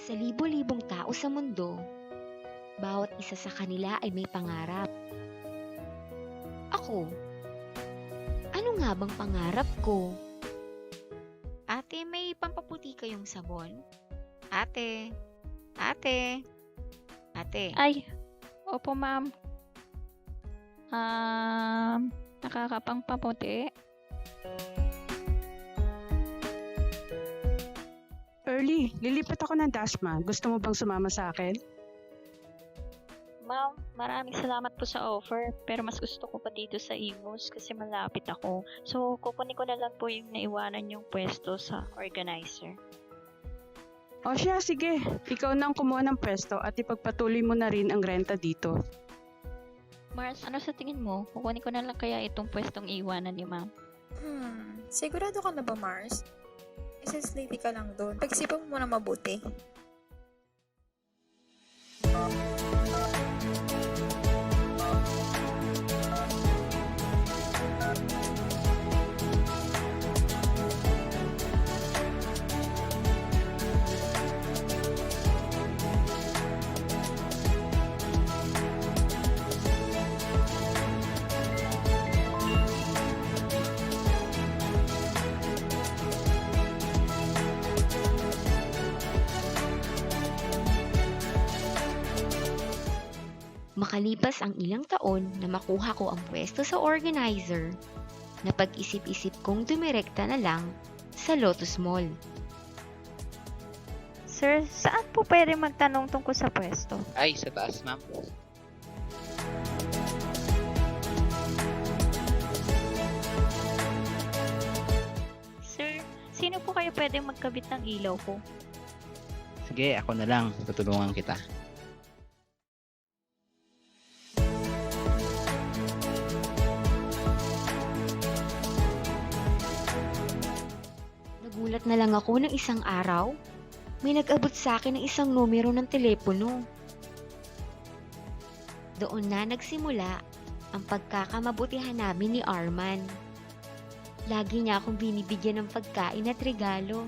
Sa libo-libong tao sa mundo, bawat isa sa kanila ay may pangarap. Ako, ano nga bang pangarap ko? Ate, may pampaputi kayong sabon? Ate, ate, ate. Ay, opo ma'am. Nakakapangpaputi. Early, lilipat ako ng Dashma. Gusto mo bang sumama sa akin? Ma'am, maraming salamat po sa offer. Pero mas gusto ko pa dito sa Imus kasi malapit ako. So, kukunin ko na lang po yung naiwanan yung pwesto sa organizer. O siya, sige. Ikaw nang kumuha ng pwesto at ipagpatuloy mo na rin ang renta dito. Mars, ano sa tingin mo? Kukunin ko na lang kaya itong pwestong iwanan ni ma'am. Sigurado ka na ba, Mars? Isa-slady ka lang doon. Pag-isipan mo muna mabuti. Makalipas ang ilang taon na makuha ko ang pwesto sa organizer, napag-isip-isip kong dumirekta na lang sa Lotus Mall. Sir, saan po pwede magtanong tungkol sa pwesto? Ay, sa taas, ma'am. Sir, sino po kayo pwede magkabit ng ilaw ko? Sige, ako na lang. Tutulungan kita. Nagulat na lang ako ng isang araw, may nag-abot sa akin ng isang numero ng telepono. Doon na nagsimula ang pagkakamabutihan namin ni Arman. Lagi niya akong binibigyan ng pagkain at regalo.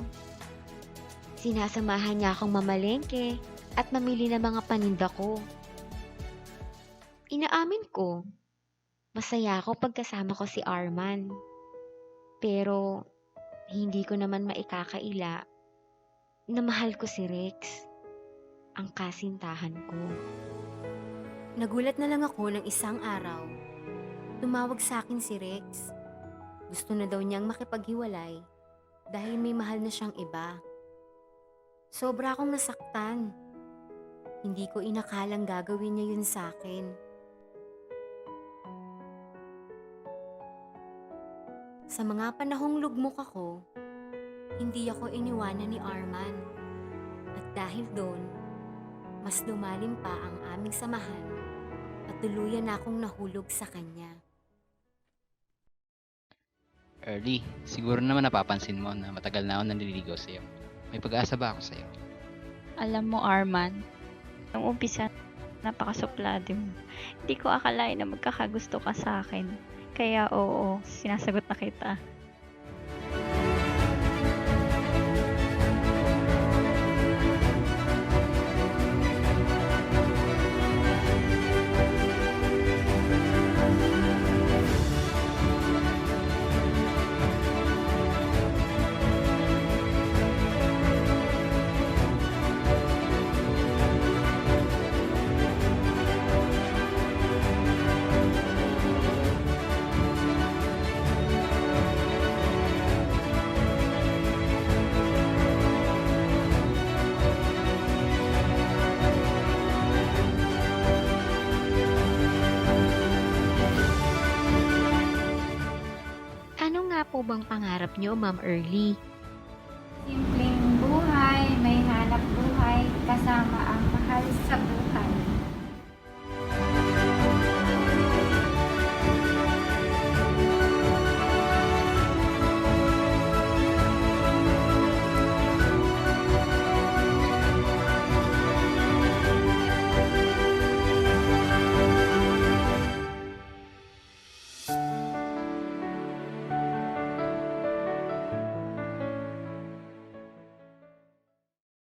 Sinasamahan niya akong mamalengke at mamili ng mga paninda ko. Inaamin ko, masaya ako pagkasama ko si Arman. Pero hindi ko naman maikakaila na mahal ko si Rex, ang kasintahan ko. Nagulat na lang ako ng isang araw. Tumawag sa akin si Rex. Gusto na daw niyang makipaghiwalay dahil may mahal na siyang iba. Sobra akong nasaktan. Hindi ko inakalang gagawin niya yun sa akin. Sa mga panahong lugmok ako, hindi ako iniwanan ni Arman. At dahil doon, mas lumalim pa ang aming samahan at tuluyan na akong nahulog sa kanya. Early, siguro naman napapansin mo na matagal na ako nanliligaw sa'yo. May pag-asa ba ako sa'yo? Alam mo, Arman, nung umpisa, napakasuplado mo. Hindi ko akalain na magkakagusto ka sa akin. Kaya oo, sinasagot na kita. Ano nga po bang pangarap niyo, Ma'am Early?